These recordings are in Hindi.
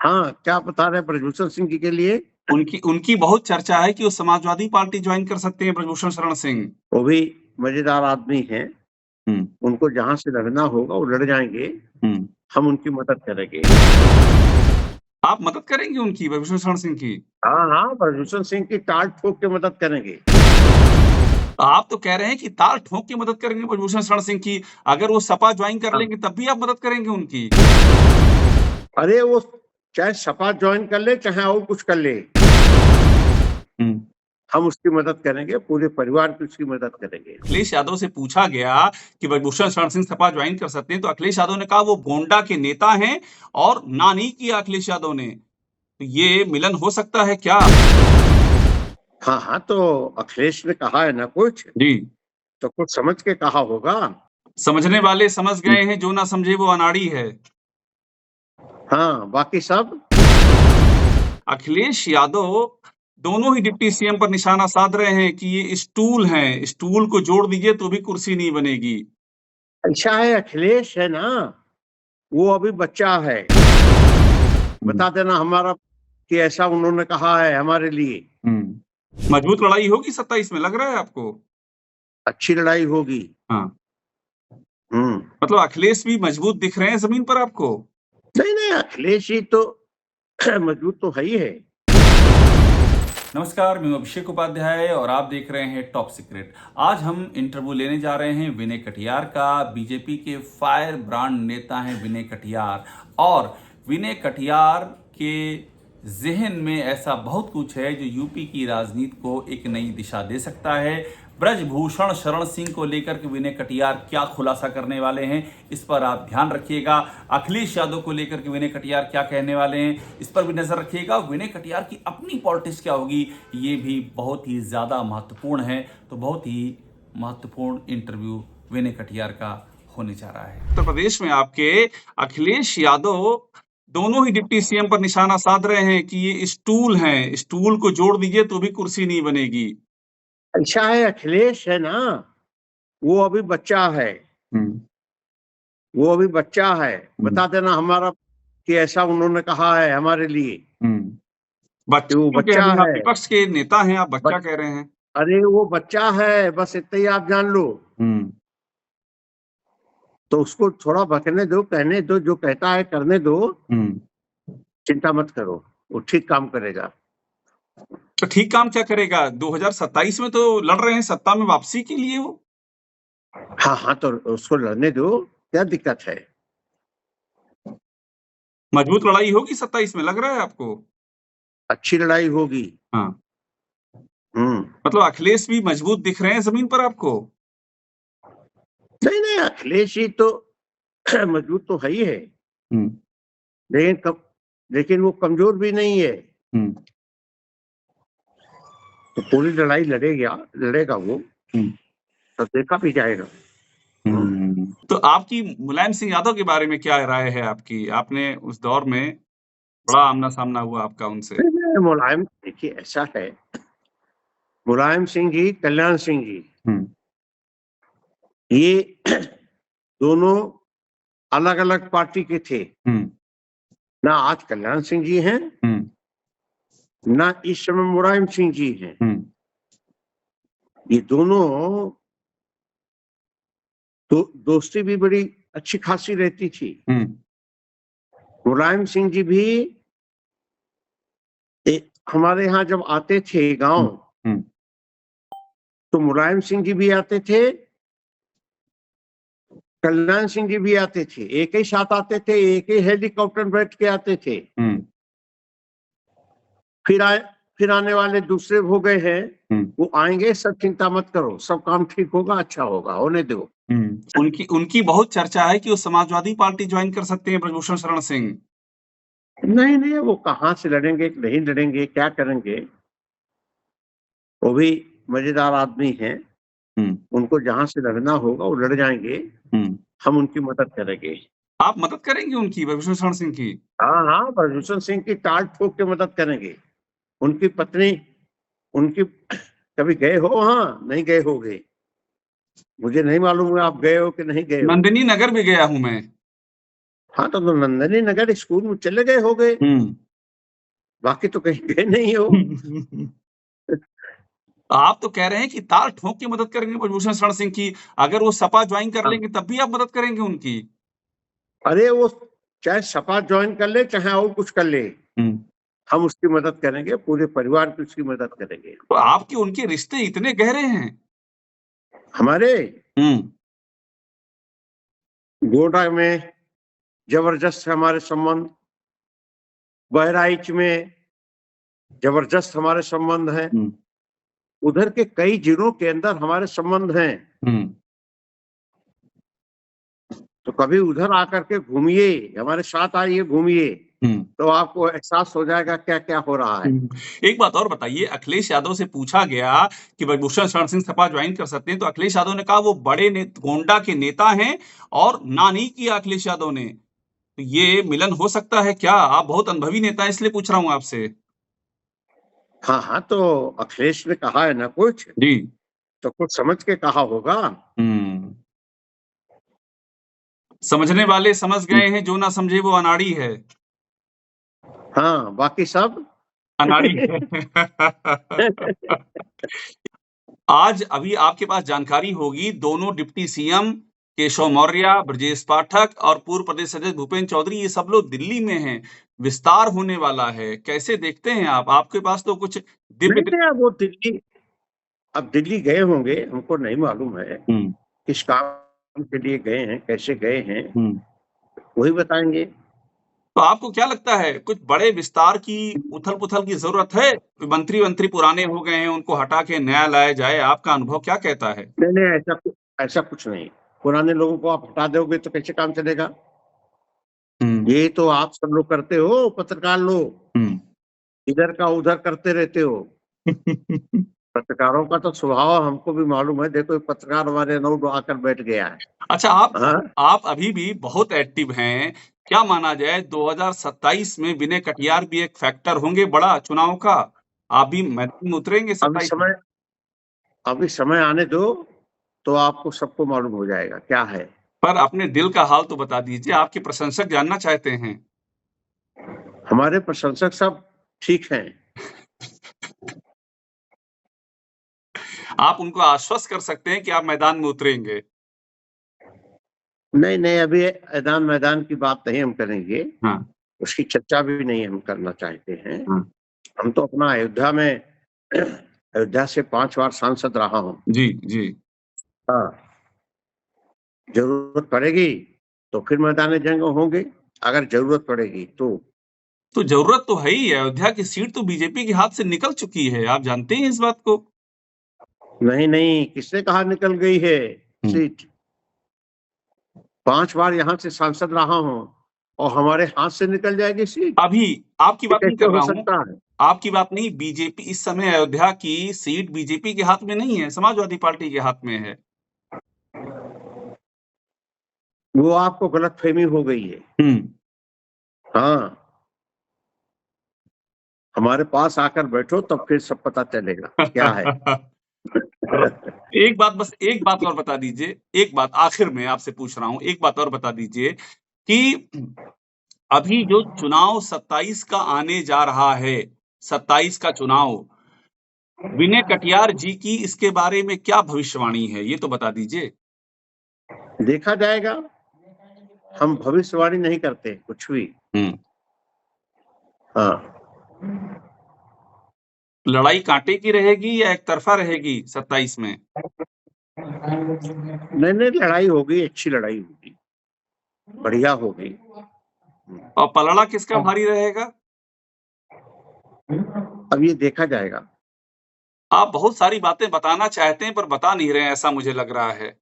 हाँ, क्या बता रहे हैं ब्रजभूषण सिंह जी के लिए? उनकी उनकी बहुत चर्चा है कि वो समाजवादी पार्टी ज्वाइन कर सकते हैं, ब्रजभूषण शरण सिंह। वो भी मजेदार आदमी हैं। हम्म उनको जहां से लड़ना होगा वो लड़ जाएंगे। हम्म हम उनकी मदद करेंगे। आप मदद करेंगे उनकी, ब्रजभूषण शरण सिंह की? हाँ हाँ, ब्रजभूषण सिंह की टाल ठोक के मदद करेंगे। आप तो कह रहे हैं कि ताल ठोक के मदद करेंगे ब्रजभूषण शरण सिंह की। अगर वो सपा ज्वाइन कर हाँ। लेंगे तब भी आप मदद करेंगे उनकी? अरे वो चाहे सपा ज्वाइन कर ले चाहे और कुछ कर ले, हम्म हम उसकी मदद करेंगे, पूरे परिवार की उसकी मदद करेंगे। अखिलेश यादव से पूछा गया कि ब्रजभूषण शरण सिंह सपा ज्वाइन कर सकते हैं, तो अखिलेश यादव ने कहा वो गोंडा के नेता हैं, और ना नहीं किया अखिलेश यादव ने। तो ये मिलन हो सकता है क्या? हाँ हाँ, तो अखिलेश ने कहा है ना कुछ, जी। तो कुछ समझ के कहा होगा। समझने वाले समझ गए हैं, जो ना समझे वो अनाड़ी है। हाँ, बाकी सब अखिलेश यादव दोनों ही डिप्टी सीएम पर निशाना साध रहे हैं कि ये स्टूल हैं, स्टूल को जोड़ दीजिए तो भी कुर्सी नहीं बनेगी। ऐसा है, अखिलेश है ना, वो अभी बच्चा है। हम्म बता देना हमारा कि ऐसा उन्होंने कहा है हमारे लिए। मजबूत लड़ाई होगी 27 में, लग रहा है आपको? अच्छी लड़ाई होगी। हाँ। हम्म। मतलब अखिलेश भी मजबूत दिख रहे हैं जमीन पर आपको? नहीं नहीं, अखिलेश जी तो मजबूत तो है ही है। नमस्कार, मैं अभिषेक उपाध्याय और आप देख रहे हैं टॉप सीक्रेट। आज हम इंटरव्यू लेने जा रहे हैं विनय कटियार का। बीजेपी के फायर ब्रांड नेता हैं विनय कटियार, और विनय कटियार के जहन में ऐसा बहुत कुछ है जो यूपी की राजनीति को एक नई दिशा दे सकता है। ब्रजभूषण शरण सिंह को लेकर के विनय कटियार क्या खुलासा करने वाले हैं, इस पर आप ध्यान रखिएगा। अखिलेश यादव को लेकर के विनय कटियार क्या कहने वाले हैं, इस पर भी नजर रखिएगा। विनय कटियार की अपनी पॉलिटिक्स क्या होगी, ये भी बहुत ही ज्यादा महत्वपूर्ण है। तो बहुत ही महत्वपूर्ण इंटरव्यू विनय कटियार का होने जा रहा है। उत्तर प्रदेश में आपके अखिलेश यादव दोनों ही डिप्टी सीएम पर निशाना साध रहे हैं कि ये स्टूल हैं, स्टूल को जोड़ दीजिए तो भी कुर्सी नहीं बनेगी। ऐसा है, अखिलेश है ना, वो अभी बच्चा है। वो अभी बच्चा है। बता देना हमारा कि ऐसा उन्होंने कहा है हमारे लिए। बच्चा कि वो क्यों कह बच्चा रहे हैं? आप है। विपक्ष के नेता हैं, आप बच्चा बच, कह रहे हैं? अरे वो बच्चा है, बस इतना ही आप जान लो। तो उसको थोड़ा बकने दो, कहने दो, जो कहता है करने दो। चिंता मत करो, वो ठीक काम करेगा। तो ठीक काम क्या करेगा? 2027 में तो लड़ रहे हैं सत्ता में वापसी के लिए वो। हाँ हाँ, तो उसको लड़ने दो, क्या दिक्कत है? मजबूत लड़ाई होगी 27 में, लग रहा है आपको? अच्छी लड़ाई होगी। हाँ। हम्म। मतलब अखिलेश भी मजबूत दिख रहे हैं जमीन पर आपको? नहीं नहीं, अखिलेश जी तो मजबूत तो है ही है। लेकिन लेकिन वो कमजोर भी नहीं है। तो पूरी लड़ाई लड़ेगा वो। तो देखा भी जाएगा। तो आपकी मुलायम सिंह यादव के बारे में क्या राय है आपकी? आपने उस दौर में बड़ा आमना सामना हुआ आपका उनसे। मुलायम, देखिए ऐसा है, मुलायम सिंह जी, कल्याण सिंह जी, ये दोनों अलग अलग पार्टी के थे। ना आज कल्याण सिंह जी हैं, ना इस समय मुलायम सिंह जी हैं। ये दोनों दोस्ती भी बड़ी अच्छी खासी रहती थी। मुलायम सिंह जी भी हमारे यहाँ जब आते थे गांव, तो मुलायम सिंह जी भी आते थे, कल्याण सिंह जी भी आते थे। एक ही साथ आते थे, एक ही हेलीकॉप्टर बैठ के आते थे। फिर आने वाले दूसरे हो गए हैं, वो आएंगे, सब चिंता मत करो, सब काम ठीक होगा, अच्छा होगा, होने दो। उनकी उनकी बहुत चर्चा है कि वो समाजवादी पार्टी ज्वाइन कर सकते हैं, ब्रजभूषण शरण सिंह। नहीं नहीं, वो कहाँ से लड़ेंगे, नहीं लड़ेंगे, क्या करेंगे? वो भी मजेदार आदमी हैं। उनको जहां से लड़ना होगा वो लड़ जाएंगे। हम उनकी मदद करेंगे। आप मदद करेंगे उनकी, ब्रजभूषण शरण सिंह की? हाँ हाँ, ब्रजभूषण सिंह की टाल ठोक के मदद करेंगे। उनकी पत्नी, उनकी कभी गए हो? हाँ, नहीं गए होगे, मुझे नहीं मालूम है आप गए हो कि नहीं गए हो। नंदिनी नगर भी गया हूं मैं। हाँ तो नंदनी नगर स्कूल में चले गए हो गए, बाकी तो कहीं गए नहीं हो। आप तो कह रहे हैं कि ताल ठोक के मदद करेंगे ब्रजभूषण शरण सिंह की, अगर वो सपा ज्वाइन कर हाँ। लेंगे तब भी आप मदद करेंगे उनकी? अरे वो चाहे सपा ज्वाइन कर ले चाहे और कुछ कर ले, हम उसकी मदद करेंगे, पूरे परिवार की उसकी मदद करेंगे। तो आपके उनके रिश्ते इतने गहरे हैं? हमारे गोड्डा में जबरदस्त है हमारे संबंध, बहराइच में जबरदस्त हमारे संबंध हैं, उधर के कई जिलों के अंदर हमारे संबंध हैं। तो कभी उधर आकर के घूमिए, हमारे साथ आइए, घूमिए, तो आपको एहसास हो जाएगा क्या क्या हो रहा है। एक बात और बताइए, अखिलेश यादव से पूछा गया कि ब्रजभूषण शरण सिंह सपा ज्वाइन कर सकते हैं, तो अखिलेश यादव ने कहा वो बड़े गोंडा के नेता हैं और ना नहीं किया अखिलेश यादव ने। तो ये मिलन हो सकता है क्या? आप बहुत अनुभवी नेता हैं, इसलिए पूछ रहा हूं आपसे। हाँ हाँ, तो अखिलेश ने कहा है ना कुछ, जी, तो कुछ समझ के कहा होगा। समझने वाले समझ गए हैं, जो ना समझे वो अनाड़ी है। हाँ, बाकी सब अनाड़ी है। आज अभी आपके पास जानकारी होगी, दोनों डिप्टी सीएम केशव मौर्य, ब्रजेश पाठक और पूर्व प्रदेश अध्यक्ष भूपेंद्र चौधरी, ये सब लोग दिल्ली में हैं, विस्तार होने वाला है। कैसे देखते हैं आप? आपके पास तो कुछ दिव्य नहीं, वो दिल्ली, अब दिल्ली गए होंगे, हमको नहीं मालूम है किस काम के लिए गए हैं, कैसे गए हैं, वही बताएंगे। तो आपको क्या लगता है, कुछ बड़े विस्तार की उथल-पुथल की जरूरत है? मंत्री पुराने हो गए हैं, उनको हटा के नया लाया जाए, आपका अनुभव क्या कहता है? नहीं नहीं, ऐसा कुछ नहीं। पुराने लोगों को आप हटा दोगे तो कैसे काम चलेगा? ये तो आप सब लोग करते हो, पत्रकार लोग इधर का उधर करते रहते हो। पत्रकारों का तो स्वभाव हमको भी मालूम है। देखो, एक पत्रकार हमारे नोट आकर बैठ गया है। अच्छा, आप अभी भी बहुत एक्टिव हैं। क्या माना जाए, 2027 में विनय कटियार भी एक फैक्टर होंगे बड़ा चुनाव का? आप भी मैदान में उतरेंगे 27 में? अभी समय आने दो, तो आपको सबको मालूम हो जाएगा क्या है। पर अपने दिल का हाल तो बता दीजिए, आपके प्रशंसक जानना चाहते हैं। हमारे प्रशंसक सब ठीक हैं। आप उनको आश्वस्त कर सकते हैं कि आप मैदान में उतरेंगे? नहीं नहीं, अभी मैदान की बात नहीं हम करेंगे। हाँ। उसकी चर्चा भी नहीं हम करना चाहते हैं। हाँ। हम तो अपना अयोध्या से 5 बार सांसद रहा हूँ। जी जी। हाँ, जरूरत पड़ेगी तो फिर मैदान जंग होंगे, अगर जरूरत पड़ेगी तो जरूरत तो है ही। अयोध्या की सीट तो बीजेपी के हाथ से निकल चुकी है, आप जानते हैं इस बात को? नहीं नहीं, किसने कहा निकल गई है सीट? 5 बार यहाँ से सांसद रहा हूँ और हमारे हाथ से निकल जाएगी सीट? अभी आपकी बात नहीं कर हो रहा सकता हूँ। है? आपकी बात नहीं, बीजेपी इस समय अयोध्या की सीट बीजेपी के हाथ में नहीं है, समाजवादी पार्टी के हाथ में है। वो आपको गलतफहमी हो गई है। हाँ, हमारे पास आकर बैठो तब फिर सब पता चलेगा क्या है। एक बात और बता दीजिए, एक बात आखिर में आपसे पूछ रहा हूँ, एक बात और बता दीजिए कि अभी जो चुनाव 27 का आने जा रहा है, 27 का चुनाव, विनय कटियार जी की इसके बारे में क्या भविष्यवाणी है, ये तो बता दीजिए। देखा जाएगा, हम भविष्यवाणी नहीं करते कुछ भी। हाँ, लड़ाई कांटे की रहेगी या एक तरफा रहेगी 27 में? नहीं नहीं, लड़ाई होगी, अच्छी लड़ाई होगी, बढ़िया होगी। और पलड़ा किसका भारी रहेगा? अब ये देखा जाएगा। आप बहुत सारी बातें बताना चाहते हैं पर बता नहीं रहे हैं, ऐसा मुझे लग रहा है।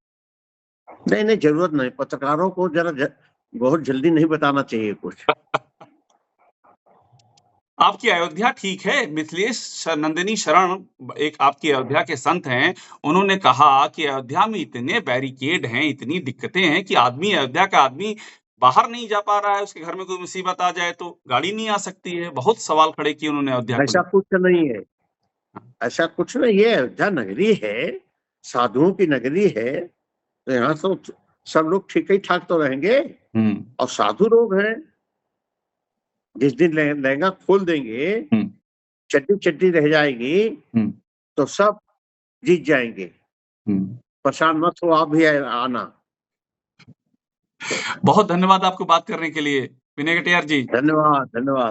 नहीं नहीं, जरूरत नहीं, पत्रकारों को जरा बहुत जल्दी नहीं बताना चाहिए कुछ। आपकी अयोध्या ठीक है, मिथिलेश नंदिनी शरण एक आपकी अयोध्या के संत हैं, उन्होंने कहा कि अयोध्या में इतने बैरिकेड हैं, इतनी दिक्कतें हैं कि अयोध्या का आदमी बाहर नहीं जा पा रहा है, उसके घर में कोई मुसीबत आ जाए तो गाड़ी नहीं आ सकती है। बहुत सवाल खड़े किए उन्होंने अयोध्या को। ऐसा कुछ नहीं है, ऐसा कुछ नहीं है। अयोध्या नगरी है, साधुओं की नगरी है, तो यहाँ तो सब लोग ठीक ही ठाक तो रहेंगे। और साधु लोग हैं, जिस दिन लहंगा खोल देंगे, चड्डी चड्डी रह जाएगी, तो सब जीत जाएंगे। परेशान मत हो, आप भी आना। बहुत धन्यवाद आपको बात करने के लिए विनय कटियार जी। धन्यवाद, धन्यवाद।